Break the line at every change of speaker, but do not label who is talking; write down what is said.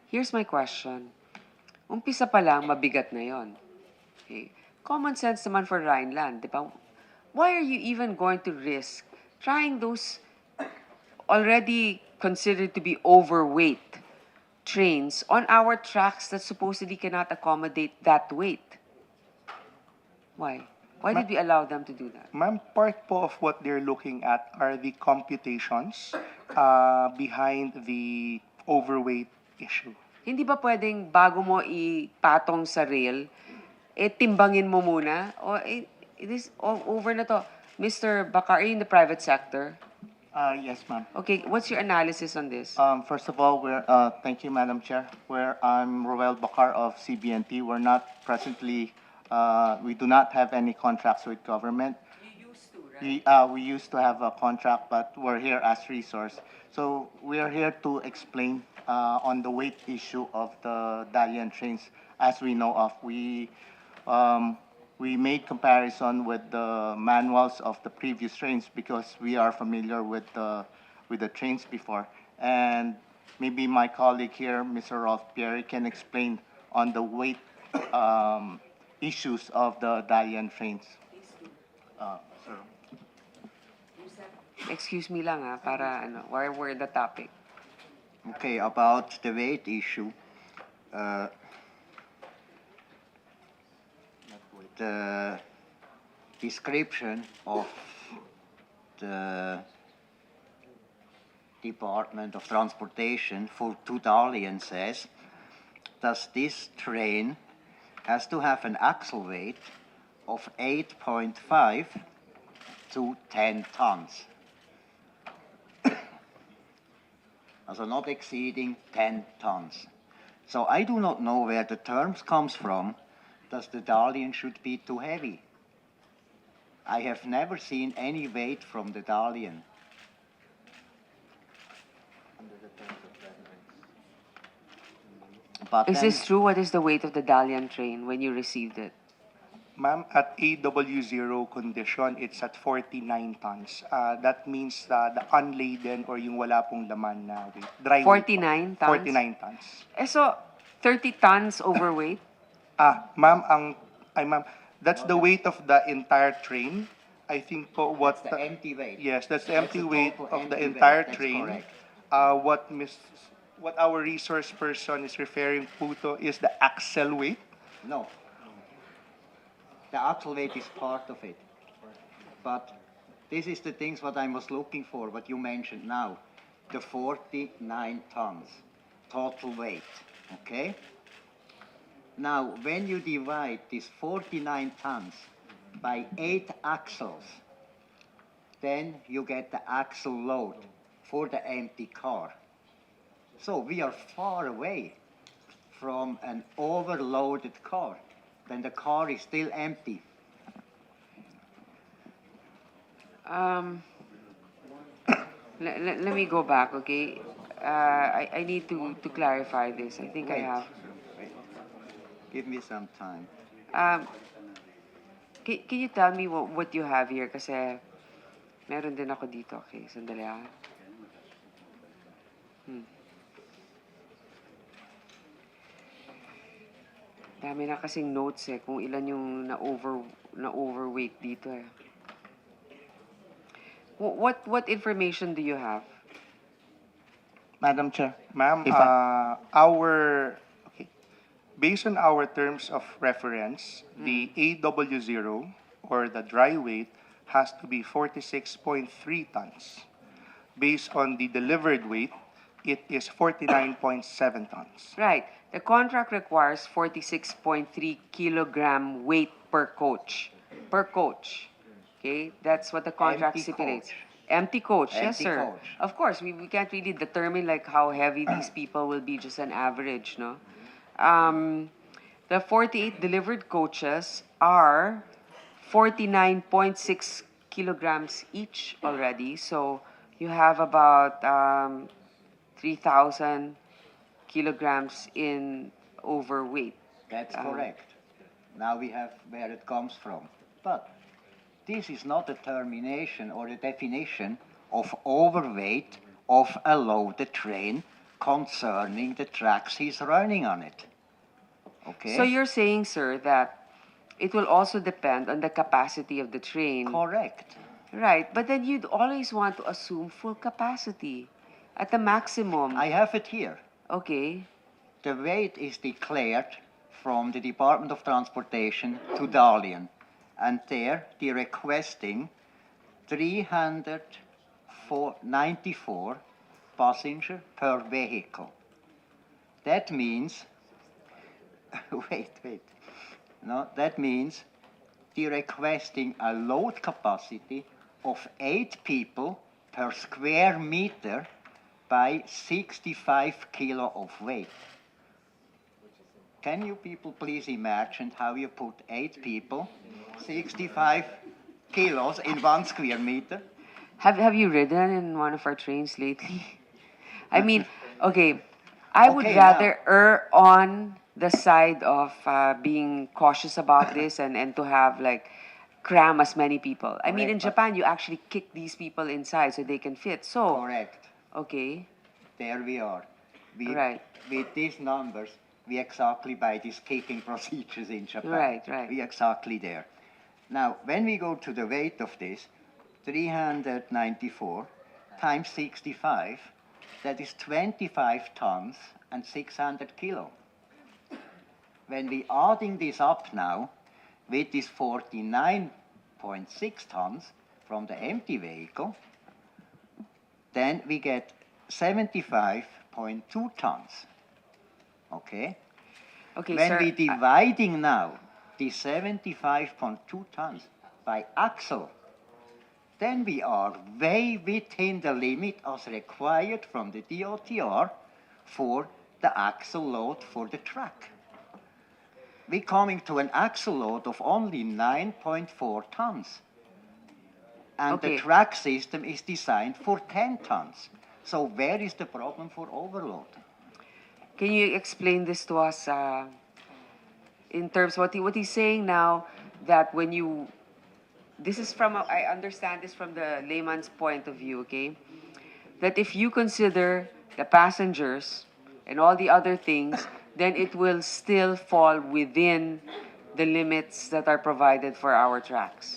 Here's my question. Umpisa pa lang, mabigat na yon. Okay. Common sense naman for Rhineland, di ba? Why are you even going to risk trying those already considered to be overweight trains on our tracks that supposedly cannot accommodate that weight? Why? Why did we allow them to do that?
Ma'am, part po of what they're looking at are the computations behind the overweight issue.
Hindi ba pwedeng bago mo ipatong sa rail, timbangin mo muna? O this over na to. Mr. Bakar, are you in the private sector?
Yes, ma'am.
Okay, what's your analysis on this?
First of all, thank you, Madam Chair. I'm Roel Bakar of CBNT. We're not presently, we do not have any contracts with government.
You used to, right?
We used to have a contract, but we're here as resource. So we are here to explain on the weight issue of the Dalian trains. As we know of, we made comparison with the manuals of the previous trains because we are familiar with the trains before. And maybe my colleague here, Mr. Rolf Pierre, can explain on the weight issues of the Dalian trains. Sir.
Excuse me lang para where we're the topic.
Okay, about the weight issue, the description of the Department of Transportation for Dalian says that this train has to have an axle weight of 8.5 to 10 tons. Also not exceeding 10 tons. So I do not know where the terms comes from that the Dalian should be too heavy. I have never seen any weight from the Dalian. But
Is
then,
this true? What is the weight of the Dalian train when you received it?
Ma'am, at AW0 condition, it's at 49 tons. That means the unladen or yung wala pong laman na weight. Dry weight po.
49 tons?
49 tons.
So 30 tons overweight?
Ma'am, ma'am, that's the weight of the entire train. I think po what
that's the empty weight.
Yes, that's the
That's
empty
the
weight
total
of the
empty weight.
entire
That's
train.
correct.
What our resource person is referring to is the axle weight.
No. The axle weight is part of it. But this is the things what I was looking for, what you mentioned now. The 49 tons total weight, okay? Now, when you divide this 49 tons by 8 axles, then you get the axle load for the empty car. So we are far away from an overloaded car. Then the car is still empty.
Let me go back, okay? I need to clarify this. I think I
Wait.
have.
Wait. Give me some time.
Can you tell me what you have here? Kasi meron din ako dito. Okay, sandali Dami na kasing notes kung ilan yung na overweight dito What information do you have?
Madam Chair.
Ma'am,
If
based on our terms of reference, the AW0 or the dry weight has to be 46.3 tons. Based on the delivered weight, it is 49.7 tons.
Right. The contract requires 46.3 kilogram weight per coach. Per coach. Okay? That's what the contract
Empty
stipulates.
coach.
Empty coach, yes,
Empty
sir.
coach.
Of course, we can't really determine like how heavy these people will be, just an average, no? The 48 delivered coaches are 49.6 kilograms each already. So you have about 3,000 kilograms in overweight.
That's correct. Now we have where it comes from. But this is not a termination or a definition of overweight of a loaded train concerning the tracks he's running on it. Okay?
So you're saying, sir, that it will also depend on the capacity of the train.
Correct.
Right, but then you'd always want to assume full capacity at the maximum.
I have it here.
Okay.
The weight is declared from the Department of Transportation to Dalian, and there they're requesting 394 passenger per vehicle. That means, wait. No, that means they're requesting a load capacity of 8 people per square meter by 65 kilo of weight. Can you people please imagine how you put 8 people, 65 kilos in 1 square meter?
Have you ridden in one of our trains lately? I mean, okay, I would
Okay,
rather err on the side of being cautious about this and to have like cram as many people. I mean, in
Correct, but-
Japan, you actually kick these people inside so they can fit. So,
Correct.
okay,
There we are.
Right.
With these numbers, we exactly by these kicking procedures in Japan.
Right.
We exactly there. Now, when we go to the weight of this, 394 times 65, that is 25 tons and 600 kilo. When we adding this up now, with this 49.6 tons from the empty vehicle, then we get 75.2 tons. Okay?
okay,
When
sir.
we dividing now the 75.2 tons by axle, then we are way within the limit as required from the DOTR for the axle load for the truck. We're coming to an axle load of only 9.4 tons. And
Okay.
the track system is designed for 10 tons. So where is the problem for overload?
Can you explain this to us in terms what he's saying now, that when you, this is from I understand this from the layman's point of view, okay? That if you consider the passengers and all the other things, then it will still fall within the limits that are provided for our tracks.